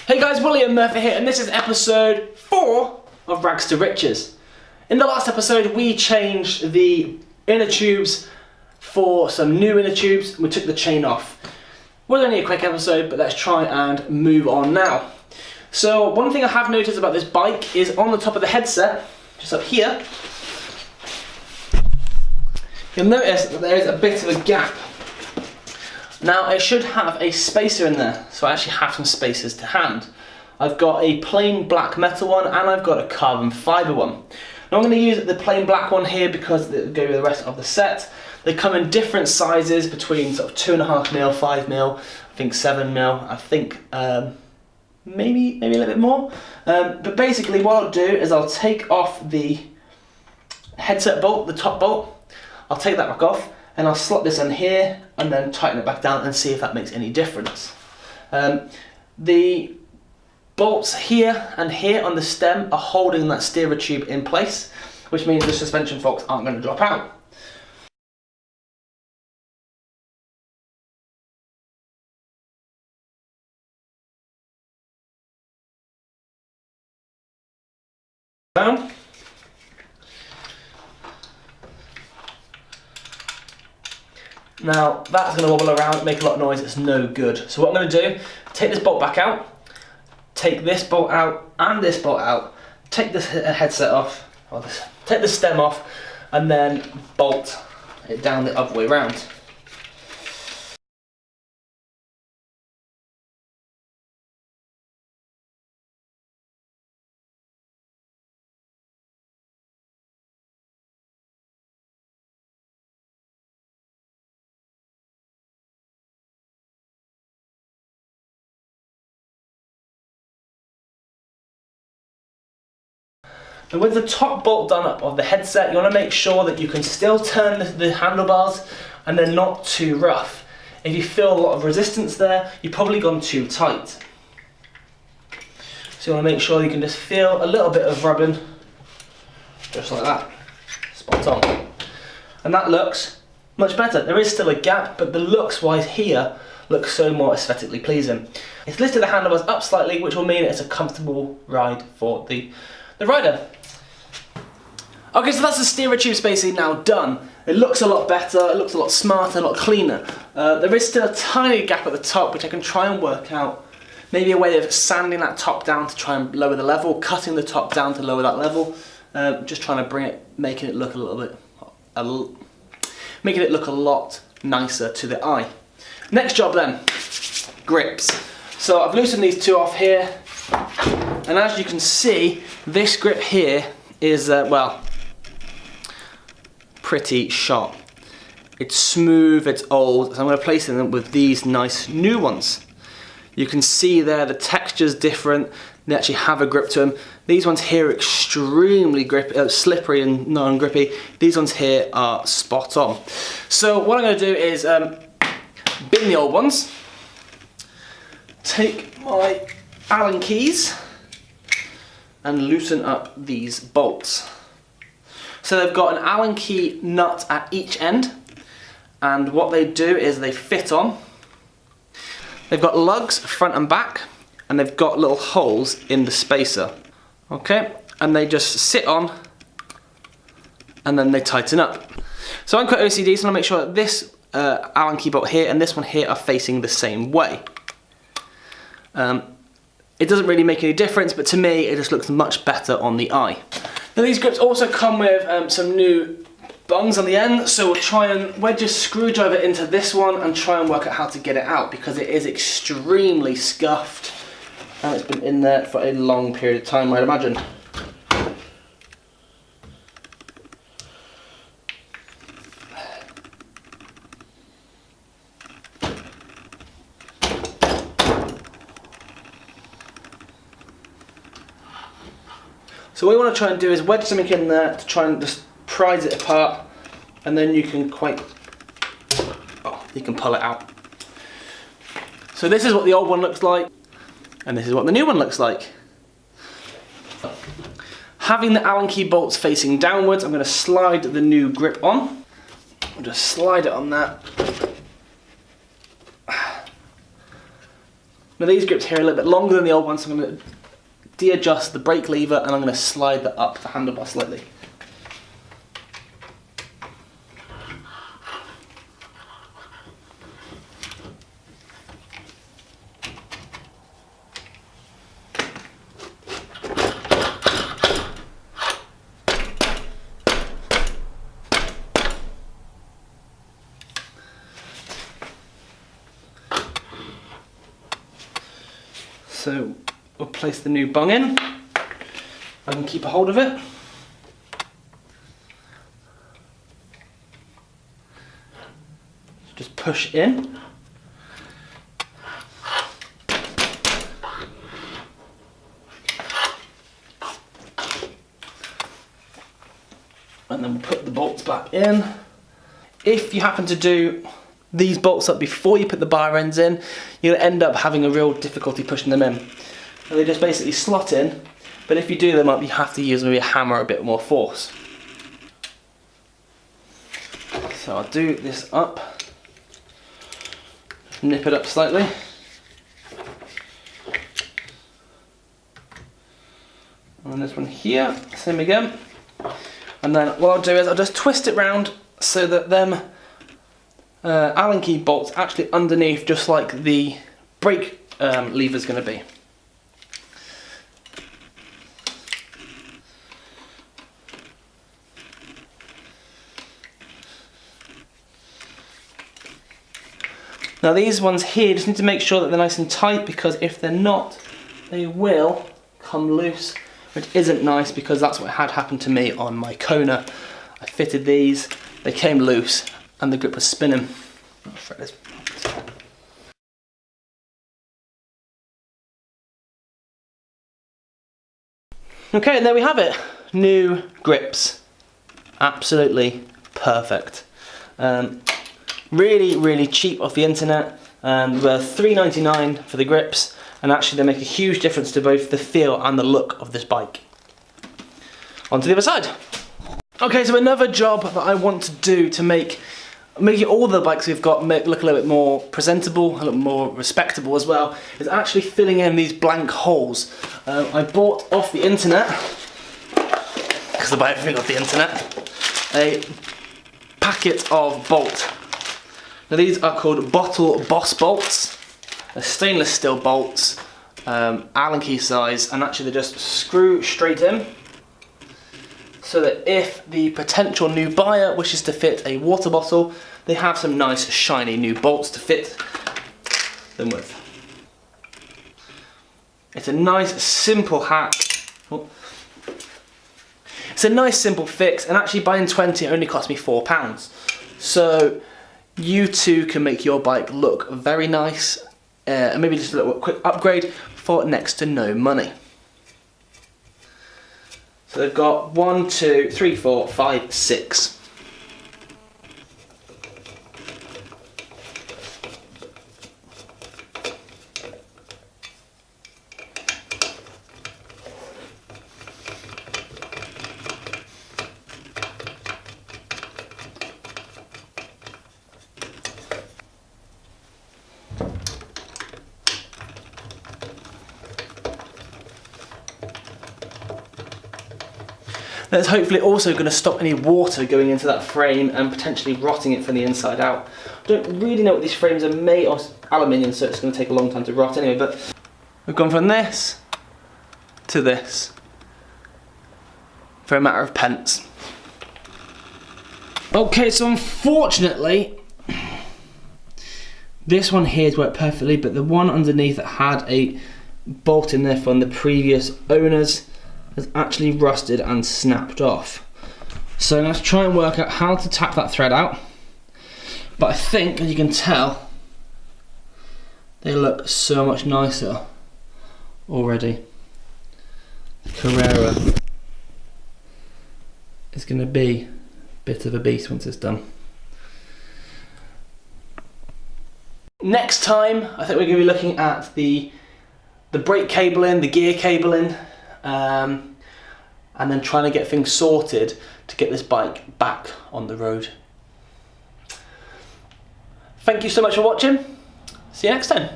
Hey guys, William Murfitt here, and this is episode 4 of Rags to Riches. In the last episode, we changed the inner tubes for some new inner tubes, and we took the chain off. It was only a quick episode, but let's try and move on now. So, one thing I have noticed about this bike is on the top of the headset, just up here, you'll notice that there is a bit of a gap. Now, it should have a spacer in there, so I actually have some spacers to hand. I've got a plain black metal one, and I've got a carbon fibre one. Now, I'm going to use the plain black one here because they go with the rest of the set. They come in different sizes between sort of 2.5mm, 5mm, I think 7mm, I think maybe a little bit more. But basically what I'll do is I'll take off the headset bolt, the top bolt. I'll take that back off and I'll slot this in here and then tighten it back down and see if that makes any difference. The bolts here and here on the stem are holding that steerer tube in place, which means the suspension forks aren't going to drop out. Down. Now that's going to wobble around, make a lot of noise, it's no good. So what I'm going to do, take this bolt back out, take this bolt out and this bolt out, take this headset off, or take the stem off, and then bolt it down the other way around. And with the top bolt done up of the headset, you want to make sure that you can still turn the handlebars and they're not too rough. If you feel a lot of resistance there, you've probably gone too tight. So you want to make sure you can just feel a little bit of rubbing, just like that, spot on. And that looks much better. There is still a gap, but the looks wise here looks so more aesthetically pleasing. It's lifted the handlebars up slightly, which will mean it's a comfortable ride for the rider. Okay, so that's the steerer tube spacing now done. It looks a lot better, it looks a lot smarter, a lot cleaner. There is still a tiny gap at the top, which I can try and work out. Maybe a way of sanding that top down to try and lower the level, cutting the top down to lower that level. Just trying to bring it, making it look a little bit, making it look a lot nicer to the eye. Next job then, grips. So I've loosened these two off here, and as you can see, this grip here is, well, pretty sharp. It's smooth, it's old, so I'm going to place them with these nice new ones. You can see there the texture's different, they actually have a grip to them. These ones here are extremely slippery and non-grippy. These ones here are spot on. So what I'm going to do is bin the old ones, take my Allen keys and loosen up these bolts. So they've got an Allen key nut at each end, and what they do is they fit on. They've got lugs front and back, and they've got little holes in the spacer. Okay, and they just sit on, and then they tighten up. So I'm quite OCD, so I'm gonna make sure that this Allen key bolt here and this one here are facing the same way. It doesn't really make any difference, but to me it just looks much better on the eye. Now these grips also come with some new bungs on the end, so we'll try and wedge a screwdriver into this one and try and work out how to get it out, because it is extremely scuffed and it's been in there for a long period of time, I'd imagine. So what you want to try and do is wedge something in there to try and just prise it apart, and then you can you can pull it out. So this is what the old one looks like, and this is what the new one looks like. Having the Allen key bolts facing downwards, I'm going to slide the new grip on. I'll just slide it on that. Now these grips here are a little bit longer than the old ones, so I'm going to de-adjust the brake lever and I'm going to slide that up the handlebar slightly. So we'll place the new bung in. I can keep a hold of it. Just push in. And then we'll put the bolts back in. If you happen to do these bolts up before you put the bar ends in, you'll end up having a real difficulty pushing them in. And they just basically slot in, but if you do them up, you have to use maybe a hammer or a bit more force. So I'll do this up, nip it up slightly. And then this one here, same again. And then what I'll do is I'll just twist it round so that them Allen key bolts actually underneath, just like the brake lever is going to be. Now these ones here, just need to make sure that they're nice and tight, because if they're not, they will come loose, which isn't nice, because that's what had happened to me on my Kona. I fitted these, they came loose, and the grip was spinning. Okay, and there we have it. New grips. Absolutely perfect. Really, really cheap off the internet. Were $3.99 for the grips, and actually they make a huge difference to both the feel and the look of this bike. On to the other side. Okay, so another job that I want to do to make all the bikes we've got look a little bit more presentable, a little more respectable as well, is actually filling in these blank holes. I bought off the internet, because I buy everything off the internet, a packet of bolt. Now these are called Bottle Boss bolts. They're stainless steel bolts, Allen key size, and actually they just screw straight in, so that if the potential new buyer wishes to fit a water bottle, they have some nice shiny new bolts to fit them with. It's a nice simple hack. Oh. It's a nice simple fix, and actually buying 20 only cost me £4. So you too can make your bike look very nice, and maybe just a little quick upgrade for next to no money. So they've got 1, 2, 3, 4, 5, 6. That's hopefully also going to stop any water going into that frame and potentially rotting it from the inside out. I don't really know what these frames are made of, aluminium, so it's going to take a long time to rot anyway, but we've gone from this to this for a matter of pence. Okay, so unfortunately this one here has worked perfectly, but the one underneath that had a bolt in there from the previous owners has actually rusted and snapped off. So let's try and work out how to tap that thread out. But I think, as you can tell, they look so much nicer already. The Carrera is going to be a bit of a beast once it's done. Next time, I think we're going to be looking at the brake cabling, the gear cabling, and then trying to get things sorted to get this bike back on the road. Thank you so much for watching. See you next time.